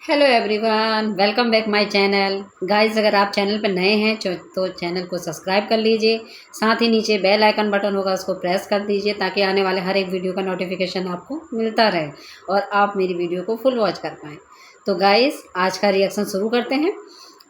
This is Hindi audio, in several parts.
Hello everyone, welcome back my channel. Guys, अगर आप चैनल पर नए हैं तो चैनल को सब्सक्राइब कर लीजिए। साथ ही नीचे बेल आइकन बटन होगा, उसको प्रेस कर दीजिए ताकि आने वाले हर एक वीडियो का नोटिफिकेशन आपको मिलता रहे और आप मेरी वीडियो को फुल वॉच कर पाएँ। तो गाइस, आज का रिएक्शन शुरू करते हैं।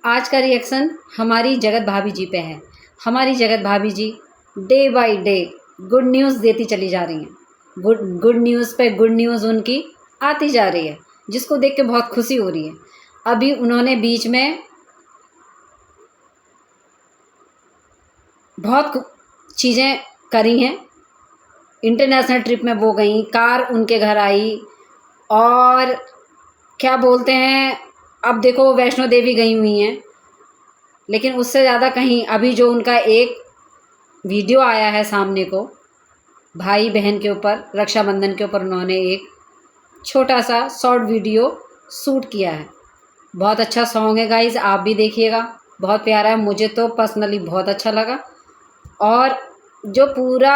आज का रिएक्शन हमारी जगत भाभी जी पे है। हमारी जगत भाभी जी day by day good news देती चली जा रही हैं। गुड न्यूज़ पे गुड न्यूज़ उनकी आती जा रही है, जिसको देख के बहुत खुशी हो रही है। अभी उन्होंने बीच में बहुत चीज़ें करी हैं। इंटरनेशनल ट्रिप में वो गई, कार उनके घर आई, और क्या बोलते हैं, अब देखो वो वैष्णो देवी गई हुई हैं। लेकिन उससे ज़्यादा कहीं अभी जो उनका एक वीडियो आया है सामने को, भाई बहन के ऊपर, रक्षाबंधन के ऊपर उन्होंने एक छोटा सा शॉर्ट वीडियो शूट किया है। बहुत अच्छा सॉन्ग है गाइज़, आप भी देखिएगा, बहुत प्यारा है। मुझे तो पर्सनली बहुत अच्छा लगा। और जो पूरा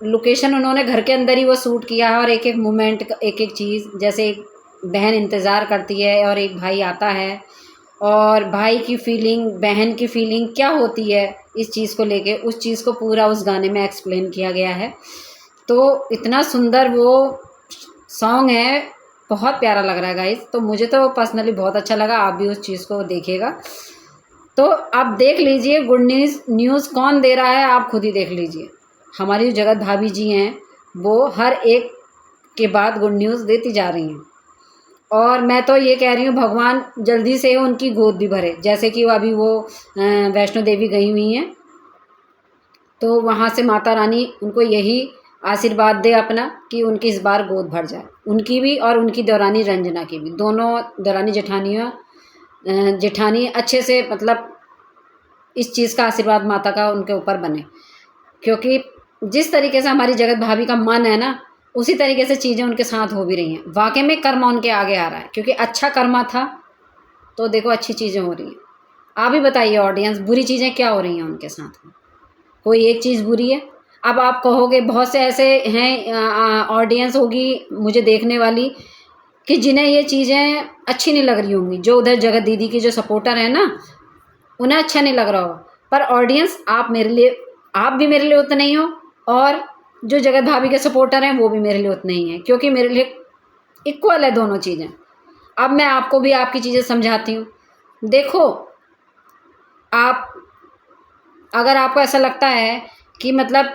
लोकेशन उन्होंने घर के अंदर ही वो शूट किया है, और एक एक मोमेंट, एक एक चीज़, जैसे एक बहन इंतज़ार करती है और एक भाई आता है, और भाई की फीलिंग, बहन की फीलिंग क्या होती है इस चीज़ को लेके, उस चीज़ को पूरा उस गाने में एक्सप्लेन किया गया है। तो इतना सुंदर वो सॉन्ग है, बहुत प्यारा लग रहा है गाइस। तो मुझे तो पर्सनली बहुत अच्छा लगा, आप भी उस चीज़ को देखिएगा। तो आप देख लीजिए गुड न्यूज़ कौन दे रहा है, आप खुद ही देख लीजिए। हमारी जो जगत भाभी जी हैं वो हर एक के बाद गुड न्यूज़ देती जा रही हैं। और मैं तो ये कह रही हूँ, भगवान जल्दी से उनकी गोद भी भरे। जैसे कि अभी वो वैष्णो देवी गई हुई हैं, तो वहाँ से माता रानी उनको यही आशीर्वाद दे अपना कि उनकी इस बार गोद भर जाए, उनकी भी और उनकी देवरानी रंजना की भी। दोनों देवरानी जेठानी अच्छे से, मतलब इस चीज़ का आशीर्वाद माता का उनके ऊपर बने, क्योंकि जिस तरीके से हमारी जगत भाभी का मन है ना, उसी तरीके से चीज़ें उनके साथ हो भी रही हैं। वाकई में कर्मा उनके आगे आ रहा है, क्योंकि अच्छा कर्मा था तो देखो अच्छी चीज़ें हो रही हैं। आप ही बताइए ऑडियंस, बुरी चीज़ें क्या हो रही हैं उनके साथ में? कोई एक चीज़ बुरी है। अब आप कहोगे, बहुत से ऐसे हैं, ऑडियंस होगी मुझे देखने वाली, कि जिन्हें ये चीज़ें अच्छी नहीं लग रही होंगी। जो उधर जगत दीदी की जो सपोर्टर है ना, उन्हें अच्छा नहीं लग रहा होगा। पर ऑडियंस, आप भी मेरे लिए उतने ही हो, और जो जगत भाभी के सपोर्टर हैं वो भी मेरे लिए उतने ही हैं, क्योंकि मेरे लिए इक्वल है दोनों चीज़ें। अब मैं आपको भी आपकी चीज़ें समझाती हूँ। देखो, आप, अगर आपको ऐसा लगता है कि मतलब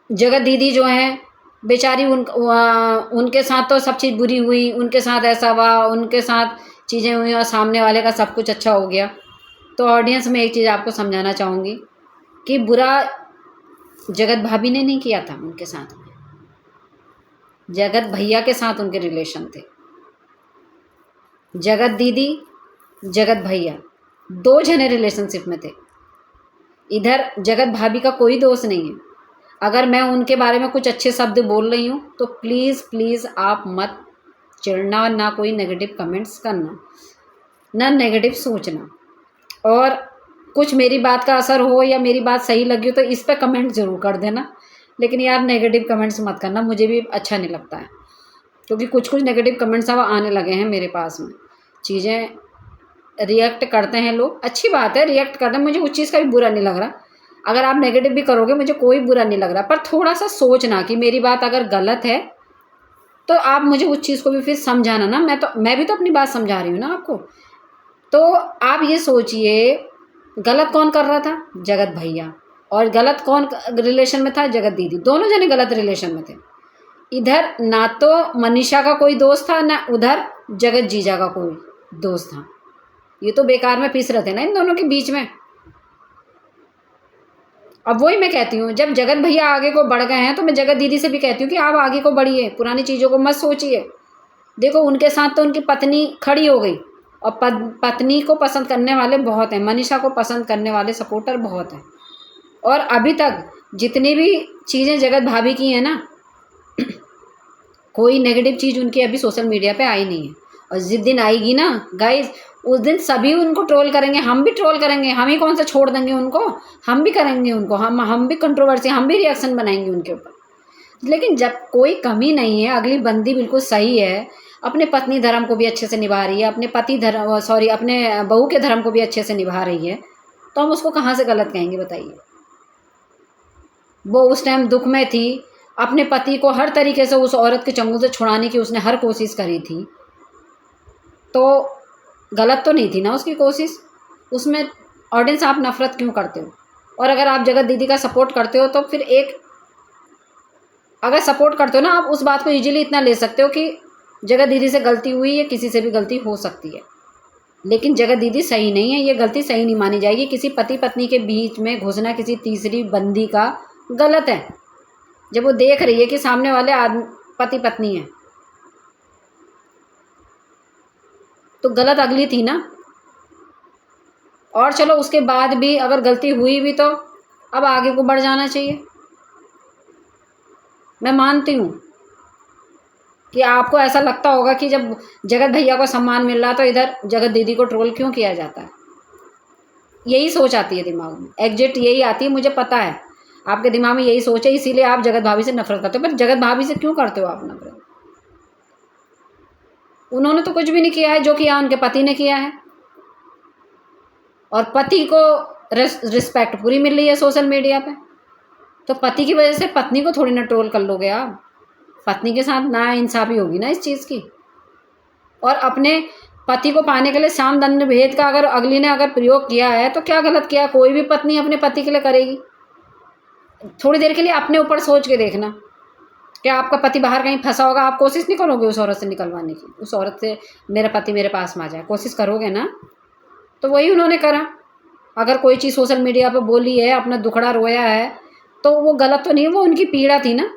जगत दीदी जो हैं बेचारी, उनके साथ तो सब चीज़ बुरी हुई, उनके साथ ऐसा हुआ, उनके साथ चीज़ें हुई, और सामने वाले का सब कुछ अच्छा हो गया। तो ऑडियंस में एक चीज़ आपको समझाना चाहूँगी कि बुरा जगत भाभी ने नहीं किया था उनके साथ में, जगत भैया के साथ उनके रिलेशन थे। जगत दीदी, जगत भैया, दो जने रिलेशनशिप में थे। इधर जगत भाभी का कोई दोष नहीं है। अगर मैं उनके बारे में कुछ अच्छे शब्द बोल रही हूँ तो प्लीज़ प्लीज़ आप मत चिढ़ना, ना कोई नेगेटिव कमेंट्स करना, ना नेगेटिव सोचना। और कुछ मेरी बात का असर हो या मेरी बात सही लगी हो तो इस पर कमेंट ज़रूर कर देना, लेकिन यार नेगेटिव कमेंट्स मत करना, मुझे भी अच्छा नहीं लगता है। क्योंकि कुछ कुछ नेगेटिव कमेंट्स अब आने लगे हैं मेरे पास में। चीज़ें रिएक्ट करते हैं लोग, अच्छी बात है, रिएक्ट करना, मुझे उस चीज़ का भी बुरा नहीं लग रहा। अगर आप नेगेटिव भी करोगे मुझे कोई बुरा नहीं लग रहा, पर थोड़ा सा सोचना कि मेरी बात अगर गलत है तो आप मुझे उस चीज़ को भी फिर समझाना ना। मैं भी तो अपनी बात समझा रही हूँ ना आपको। तो आप ये सोचिए, गलत कौन कर रहा था? जगत भैया। और गलत कौन रिलेशन में था? जगत दीदी। दोनों जने गलत रिलेशन में थे। इधर ना तो मनीषा का कोई दोस्त था, ना उधर जगत जीजा का कोई दोस्त था। ये तो बेकार में पिस रहे थे ना इन दोनों के बीच में। अब वही मैं कहती हूँ, जब जगत भैया आगे को बढ़ गए हैं तो मैं जगत दीदी से भी कहती हूँ कि आप आगे को बढ़िए, पुरानी चीज़ों को मत सोचिए। देखो, उनके साथ तो उनकी पत्नी खड़ी हो गई, और पत्नी को पसंद करने वाले बहुत हैं, मनीषा को पसंद करने वाले सपोर्टर बहुत हैं। और अभी तक जितनी भी चीज़ें जगत भाभी की हैं ना, कोई नेगेटिव चीज़ उनकी अभी सोशल मीडिया पे आई नहीं है। और जिस दिन आएगी ना गाइज, उस दिन सभी उनको ट्रोल करेंगे, हम भी ट्रोल करेंगे। हम ही कौन सा छोड़ देंगे उनको, हम भी करेंगे उनको, हम भी कंट्रोवर्सी, हम भी रिएक्शन बनाएंगे उनके ऊपर। लेकिन जब कोई कमी नहीं है, अगली बंदी बिल्कुल सही है, अपने पत्नी धर्म को भी अच्छे से निभा रही है, अपने अपने बहू के धर्म को भी अच्छे से निभा रही है, तो हम उसको कहाँ से गलत कहेंगे बताइए। वो उस टाइम दुख में थी, अपने पति को हर तरीके से उस औरत के चंगुल से छुड़ाने की उसने हर कोशिश करी थी, तो गलत तो नहीं थी ना उसकी कोशिश। उसमें ऑडियंस आप नफ़रत क्यों करते हो? और अगर आप जगत दीदी का सपोर्ट करते हो तो फिर अगर सपोर्ट करते हो ना, आप उस बात को ईजिली इतना ले सकते हो कि जगत दीदी से गलती हुई है, किसी से भी गलती हो सकती है, लेकिन जगत दीदी सही नहीं है, ये गलती सही नहीं मानी जाएगी। किसी पति पत्नी के बीच में घुसना किसी तीसरी बंदी का गलत है। जब वो देख रही है कि सामने वाले पति पत्नी हैं, तो गलत अगली थी ना। और चलो उसके बाद भी अगर गलती हुई भी तो अब आगे को बढ़ जाना चाहिए। मैं मानती हूँ कि आपको ऐसा लगता होगा कि जब जगत भैया को सम्मान मिल रहा तो इधर जगत दीदी को ट्रोल क्यों किया जाता है। यही सोच आती है दिमाग में, एग्जैक्ट यही आती है, मुझे पता है आपके दिमाग में यही सोच है, इसीलिए आप जगत भाभी से नफरत करते हो। पर जगत भाभी से क्यों करते हो आप नफरत? उन्होंने तो कुछ भी नहीं किया है, जो किया उनके पति ने किया है, और पति को रिस्पेक्ट पूरी मिल रही है सोशल मीडिया पे। तो पति की वजह से पत्नी को थोड़ी ना ट्रोल कर लोगे आप। पत्नी के साथ ना इंसाफी होगी ना इस चीज़ की। और अपने पति को पाने के लिए साम दंड भेद का अगर अगली ने अगर प्रयोग किया है तो क्या गलत किया? कोई भी पत्नी अपने पति के लिए करेगी। थोड़ी देर के लिए अपने ऊपर सोच के देखना, क्या आपका पति बाहर कहीं फंसा होगा, आप कोशिश नहीं करोगे उस औरत से निकलवाने की? उस औरत से मेरा पति मेरे पास में आ जाए, कोशिश करोगे ना? तो वही उन्होंने करा। अगर कोई चीज़ सोशल मीडिया पर बोली है, अपना दुखड़ा रोया है, तो वो गलत तो नहीं है, वो उनकी पीड़ा थी ना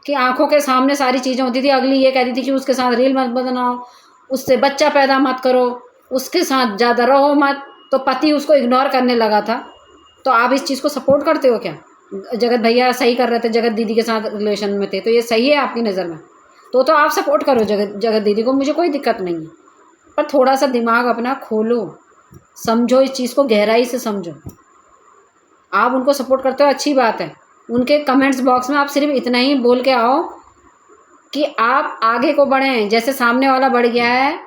कि आंखों के सामने सारी चीज़ें होती थी। अगली ये कहती थी कि उसके साथ रील मत बनाओ, उससे बच्चा पैदा मत करो, उसके साथ ज़्यादा रहो मत, तो पति उसको इग्नोर करने लगा था। तो आप इस चीज़ को सपोर्ट करते हो क्या? जगत भैया सही कर रहे थे, जगत दीदी के साथ रिलेशन में थे, तो ये सही है आपकी नज़र में? तो आप सपोर्ट करो जगत दीदी को, मुझे कोई दिक्कत नहीं है। पर थोड़ा सा दिमाग अपना खोलो, समझो इस चीज़ को, गहराई से समझो। आप उनको सपोर्ट करते हो, अच्छी बात है। उनके कमेंट्स बॉक्स में आप सिर्फ इतना ही बोल के आओ कि आप आगे को बढ़ें, जैसे सामने वाला बढ़ गया है,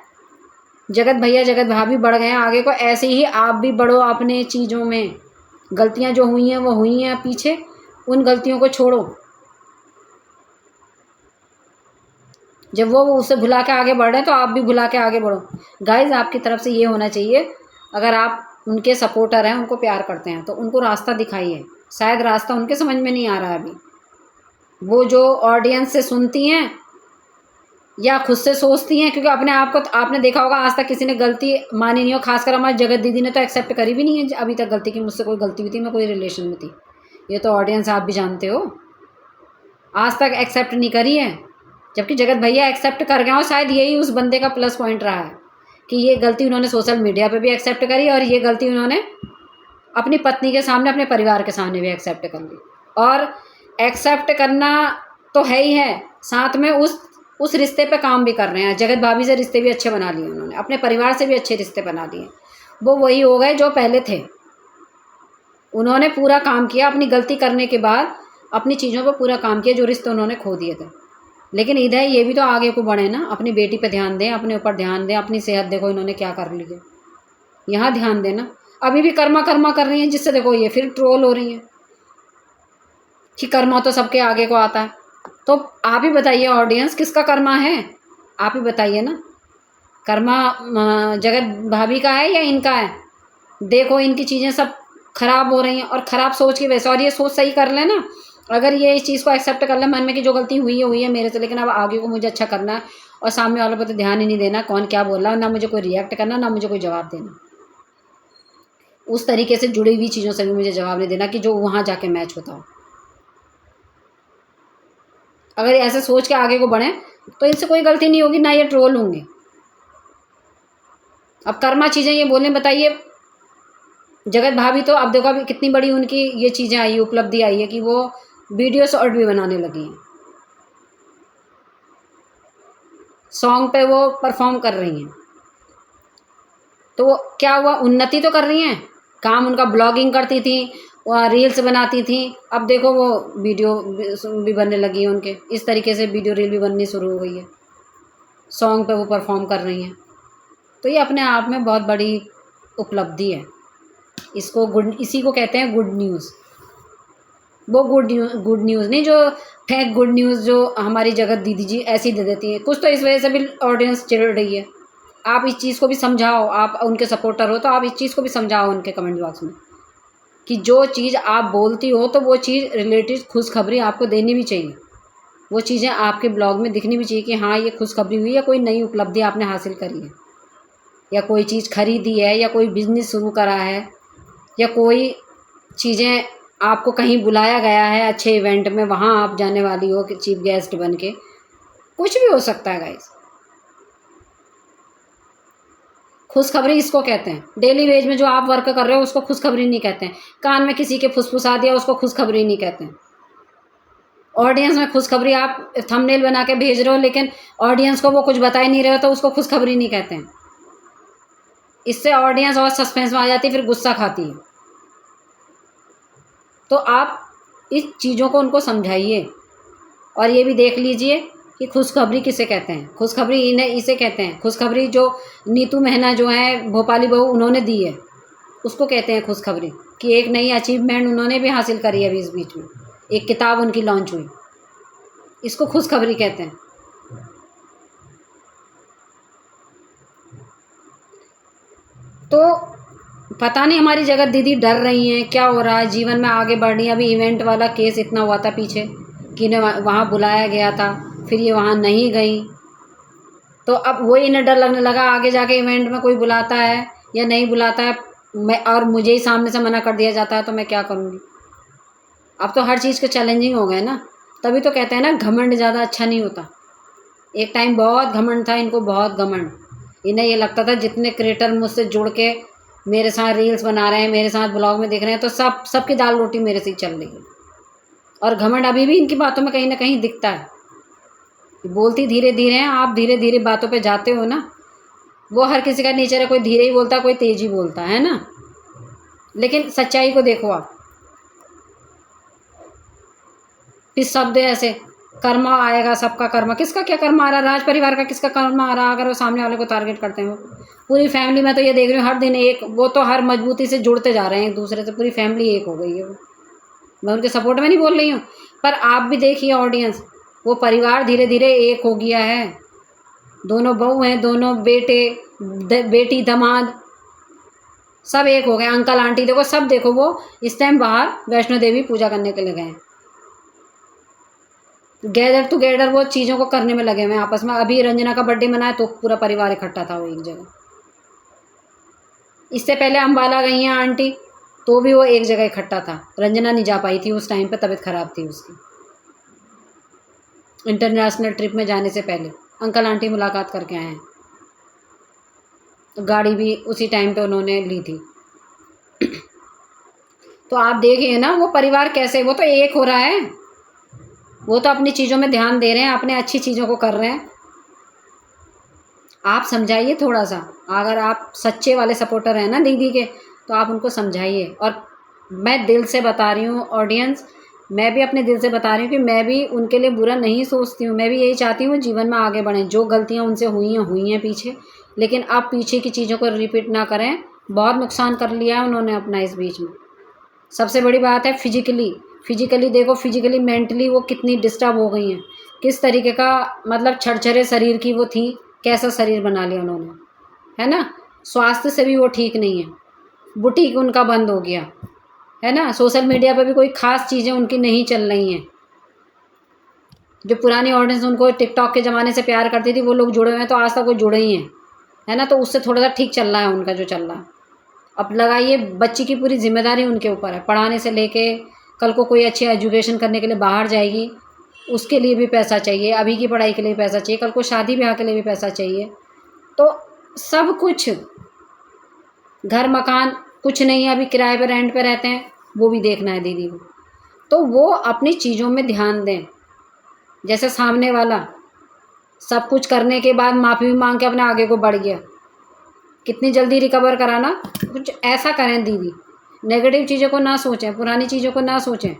जगत भैया जगत भाभी बढ़ गए हैं आगे को, ऐसे ही आप भी बढ़ो अपने चीज़ों में। गलतियां जो हुई हैं वो हुई हैं पीछे, उन गलतियों को छोड़ो। जब वो उसे भुला के आगे बढ़ रहे हैं तो आप भी भुला के आगे बढ़ो। गाइज, आपकी तरफ से ये होना चाहिए, अगर आप उनके सपोर्टर हैं, उनको प्यार करते हैं, तो उनको रास्ता दिखाइए। शायद रास्ता उनके समझ में नहीं आ रहा है अभी। वो जो ऑडियंस से सुनती हैं या खुद से सोचती हैं, क्योंकि अपने आप को आपने देखा होगा आज तक किसी ने गलती मानी नहीं हो। खासकर हमारी जगत दीदी ने तो एक्सेप्ट करी भी नहीं है अभी तक गलती की, मुझसे कोई गलती हुई थी, मैं कोई रिलेशन में थी। ये तो ऑडियंस आप भी जानते हो, आज तक एक्सेप्ट नहीं करी है। जबकि जगत भैया एक्सेप्ट कर गए, और शायद यही उस बंदे का प्लस पॉइंट रहा है कि ये गलती उन्होंने सोशल मीडिया पे भी एक्सेप्ट करी, और ये गलती उन्होंने अपनी पत्नी के सामने, अपने परिवार के सामने भी एक्सेप्ट कर ली। और एक्सेप्ट करना तो है ही है, साथ में उस रिश्ते पे काम भी कर रहे हैं। जगत भाभी से रिश्ते भी अच्छे बना लिए उन्होंने, अपने परिवार से भी अच्छे रिश्ते बना लिए। वो वही हो गए जो पहले थे। उन्होंने पूरा काम किया, अपनी गलती करने के बाद अपनी चीज़ों पर पूरा काम किया, जो रिश्ते उन्होंने खो दिए थे। लेकिन इधर ये भी तो आगे को बढ़े ना, अपनी बेटी पे ध्यान दें, अपने ऊपर ध्यान दें, अपनी सेहत देखो इन्होंने क्या कर ली है, यहाँ ध्यान देना। अभी भी कर्मा कर रही हैं, जिससे देखो ये फिर ट्रोल हो रही हैं कि कर्मा तो सबके आगे को आता है। तो आप ही बताइए ऑडियंस, किसका कर्मा है? आप ही बताइए ना। कर्मा जगत भाभी का है या इनका है? देखो इनकी चीज़ें सब खराब हो रही हैं, और ख़राब सोच की वजह से। और ये सोच सही कर लेना, अगर ये इस चीज़ को एक्सेप्ट कर ले मन में कि जो गलती हुई है मेरे से, लेकिन अब आगे को मुझे अच्छा करना है, और सामने वालों पर तो ध्यान ही नहीं देना कौन क्या बोल रहा है, ना मुझे कोई रिएक्ट करना, ना मुझे कोई जवाब देना। उस तरीके से जुड़ी हुई चीज़ों से भी मुझे जवाब नहीं देना कि जो वहाँ जाके मैच होता हो। अगर ऐसे सोच के आगे को बढ़ें तो इनसे कोई गलती नहीं होगी, ना ये ट्रोल होंगे। अब कर्मा चीज़ें ये बोलें, बताइए जगत भाभी तो अब देखो अभी कितनी बड़ी उनकी ये चीज़ें आई, उपलब्धि आई है कि वो वीडियो शॉर्ट भी बनाने लगी हैं, सॉन्ग पे वो परफॉर्म कर रही हैं। तो वो क्या हुआ, उन्नति तो कर रही हैं। काम उनका ब्लॉगिंग करती थी, वह रील्स बनाती थी, अब देखो वो वीडियो भी बनने लगी है उनके, इस तरीके से वीडियो रील भी बननी शुरू हो गई है। सॉन्ग पे वो परफॉर्म कर रही हैं। तो ये अपने आप में बहुत बड़ी उपलब्धि है। इसी को कहते हैं गुड न्यूज़। वो गुड न्यूज़ नहीं जो फेक गुड न्यूज़ जो हमारी जगत दीदी जी ऐसी दे देती हैं। कुछ तो इस वजह से भी ऑडियंस चिढ़ रही है। आप इस चीज़ को भी समझाओ, आप उनके सपोर्टर हो तो आप इस चीज़ को भी समझाओ उनके कमेंट बॉक्स में कि जो चीज़ आप बोलती हो तो वो चीज़ रिलेटेड खुशखबरी आपको देनी भी चाहिए। वो चीज़ें आपके ब्लॉग में दिखनी भी चाहिए कि हाँ ये खुशखबरी हुई या कोई नई उपलब्धि आपने हासिल करी है, या कोई चीज़ खरीदी है, या कोई बिज़नेस शुरू करा है, या कोई चीज़ें आपको कहीं बुलाया गया है अच्छे इवेंट में, वहाँ आप जाने वाली हो कि चीफ गेस्ट बन के। कुछ भी हो सकता है गाइस। खुशखबरी इसको कहते हैं। डेली वेज में जो आप वर्क कर रहे हो उसको खुशखबरी नहीं कहते हैं। कान में किसी के फुसफुसा दिया उसको खुशखबरी नहीं कहते हैं। ऑडियंस में खुशखबरी आप थंबनेल बना के भेज रहे हो लेकिन ऑडियंस को वो कुछ बता ही नहीं रहे हो तो उसको खुशखबरी नहीं कहते हैं। इससे ऑडियंस और सस्पेंस में आ जाती है, फिर गुस्सा खाती है। तो आप इस चीज़ों को उनको समझाइए और ये भी देख लीजिए कि खुशखबरी किसे कहते हैं। खुशखबरी इसे कहते हैं। खुशखबरी जो नीतू मेहना जो है भोपाली बहू उन्होंने दी है उसको कहते हैं खुशखबरी, कि एक नई अचीवमेंट उन्होंने भी हासिल करी है अभी इस बीच में, एक किताब उनकी लॉन्च हुई, इसको खुशखबरी कहते हैं। तो पता नहीं हमारी जगत दीदी डर रही हैं, क्या हो रहा है, जीवन में आगे बढ़ रही है। अभी इवेंट वाला केस इतना हुआ था पीछे कि इन्हें वहाँ बुलाया गया था, फिर ये वहाँ नहीं गई, तो अब वही इन्हें डर लगने लगा आगे जाके इवेंट में कोई बुलाता है या नहीं बुलाता है, मैं और मुझे ही सामने से मना कर दिया जाता है तो मैं क्या करूँगी। अब तो हर चीज़ के चैलेंजिंग हो गए ना। तभी तो कहते हैं ना घमंड ज़्यादा अच्छा नहीं होता। एक टाइम बहुत घमंड था इनको, बहुत घमंड। इन्हें ये लगता था जितने क्रिएटर मुझसे जुड़ के मेरे साथ रील्स बना रहे हैं, मेरे साथ ब्लॉग में दिख रहे हैं, तो सबकी दाल रोटी मेरे से ही चल रही है। और घमंड अभी भी इनकी बातों में कहीं ना कहीं दिखता है। बोलती धीरे धीरे हैं, आप धीरे धीरे बातों पे जाते हो ना। वो हर किसी का नेचर है, कोई धीरे ही बोलता है, कोई तेज ही बोलता है ना। लेकिन सच्चाई को देखो आप, फिर शब्द ऐसे कर्मा आएगा, सबका कर्मा, किसका क्या कर्मा आ रहा है, राज परिवार का किसका कर्मा आ रहा है, अगर वो सामने वाले को टारगेट करते हैं। वो पूरी फैमिली में तो ये देख रही हूँ हर दिन एक, वो तो हर मजबूती से जुड़ते जा रहे हैं एक दूसरे से, पूरी फैमिली एक हो गई है। वो मैं उनके सपोर्ट में नहीं बोल रही हूँ, पर आप भी देखिए ऑडियंस, वो परिवार धीरे धीरे एक हो गया है। दोनों बहू हैं, दोनों बेटी दामाद सब एक हो गए। अंकल आंटी देखो, सब देखो, वो इस टाइम बाहर वैष्णो देवी पूजा करने के लिए गए हैं। गैदर टुगेदर वो चीज़ों को करने में लगे हुए हैं आपस में। अभी रंजना का बर्थडे मनाया तो पूरा परिवार इकट्ठा था वो एक जगह। इससे पहले अम्बाला गई हैं आंटी, तो भी वो एक जगह इकट्ठा था। रंजना नहीं जा पाई थी उस टाइम पे, तबीयत ख़राब थी उसकी। इंटरनेशनल ट्रिप में जाने से पहले अंकल आंटी मुलाकात करके आए हैं, तो गाड़ी भी उसी टाइम पे उन्होंने ली थी। तो आप देखिए ना वो परिवार कैसे, वो तो एक हो रहा है। वो तो अपनी चीज़ों में ध्यान दे रहे हैं, अपने अच्छी चीज़ों को कर रहे हैं। आप समझाइए थोड़ा सा, अगर आप सच्चे वाले सपोर्टर हैं ना दीदी के, तो आप उनको समझाइए। और मैं दिल से बता रही हूँ ऑडियंस, मैं भी अपने दिल से बता रही हूँ कि मैं भी उनके लिए बुरा नहीं सोचती हूँ। मैं भी यही चाहती हूँ जीवन में आगे बढ़ें। जो गलतियाँ उनसे हुई हैं पीछे, लेकिन अब पीछे की चीज़ों को रिपीट ना करें। बहुत नुकसान कर लिया है उन्होंने अपना इस बीच में। सबसे बड़ी बात है फिजिकली देखो, फिजिकली मेंटली वो कितनी डिस्टर्ब हो गई हैं। किस तरीके का मतलब छरछरे शरीर की वो थी, कैसा शरीर बना लिया उन्होंने, है ना। स्वास्थ्य से भी वो ठीक नहीं है, बुटीक उनका बंद हो गया है ना। सोशल मीडिया पर भी कोई ख़ास चीज़ें उनकी नहीं चल रही हैं। जो पुरानी ऑडियंस उनको टिकटॉक के ज़माने से प्यार करती थी, वो लोग जुड़े हुए हैं, तो आज तक वो जुड़े ही हैं, है ना। तो उससे थोड़ा सा ठीक चल रहा है उनका जो चल रहा है। अब लगाइए, बच्ची की पूरी जिम्मेदारी उनके ऊपर है, पढ़ाने से लेके कल को कोई अच्छी एजुकेशन करने के लिए बाहर जाएगी, उसके लिए भी पैसा चाहिए, अभी की पढ़ाई के लिए पैसा चाहिए, कल को शादी ब्याह के लिए भी पैसा चाहिए। तो सब कुछ, घर मकान कुछ नहीं है, अभी किराए पे रेंट पे रहते हैं, वो भी देखना है दीदी को। तो वो अपनी चीज़ों में ध्यान दें। जैसे सामने वाला सब कुछ करने के बाद माफ़ी भी मांग के अपने आगे को बढ़ गया, कितनी जल्दी रिकवर कराना, कुछ ऐसा करें दीदी। नेगेटिव चीज़ों को ना सोचें, पुरानी चीज़ों को ना सोचें,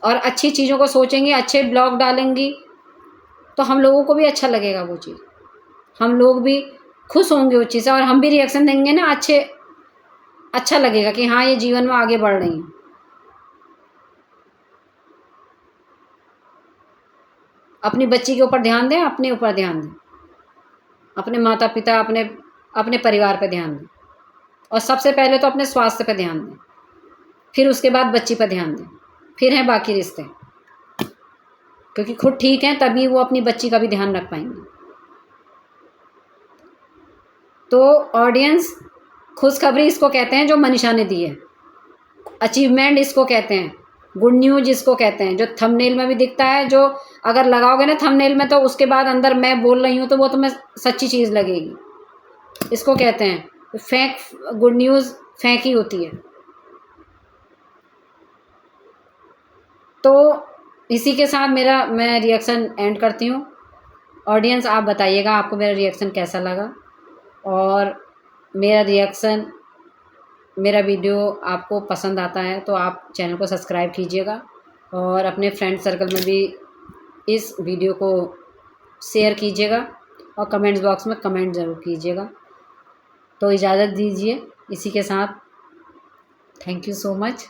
और अच्छी चीज़ों को सोचेंगी, अच्छे ब्लॉग डालेंगी, तो हम लोगों को भी अच्छा लगेगा वो चीज़, हम लोग भी खुश होंगे उस चीज़ से और हम भी रिएक्शन देंगे ना अच्छा लगेगा कि हाँ ये जीवन में आगे बढ़ रही हैं। अपनी बच्ची के ऊपर ध्यान दें, अपने ऊपर ध्यान दें, अपने माता पिता अपने परिवार पे ध्यान दें और सबसे पहले तो अपने स्वास्थ्य पे ध्यान दें, फिर उसके बाद बच्ची पर ध्यान दें, फिर हैं बाकी रिश्ते, क्योंकि खुद ठीक हैं तभी वो अपनी बच्ची का भी ध्यान रख पाएंगे। तो ऑडियंस, खुशखबरी इसको कहते हैं जो मनीषा ने दी है, अचीवमेंट इसको कहते हैं, गुड न्यूज़ इसको कहते हैं, जो थंबनेल में भी दिखता है, जो अगर लगाओगे ना थंबनेल में तो उसके बाद अंदर मैं बोल रही हूँ तो वो तुम्हें सच्ची चीज़ लगेगी, इसको कहते हैं फेक गुड न्यूज़, फेक ही होती है। तो इसी के साथ मैं रिएक्शन एंड करती हूँ। ऑडियंस आप बताइएगा आपको मेरा रिएक्शन कैसा लगा, और मेरा वीडियो आपको पसंद आता है तो आप चैनल को सब्सक्राइब कीजिएगा और अपने फ्रेंड सर्कल में भी इस वीडियो को शेयर कीजिएगा और कमेंट्स बॉक्स में कमेंट ज़रूर कीजिएगा। तो इजाज़त दीजिए इसी के साथ, थैंक यू सो मच।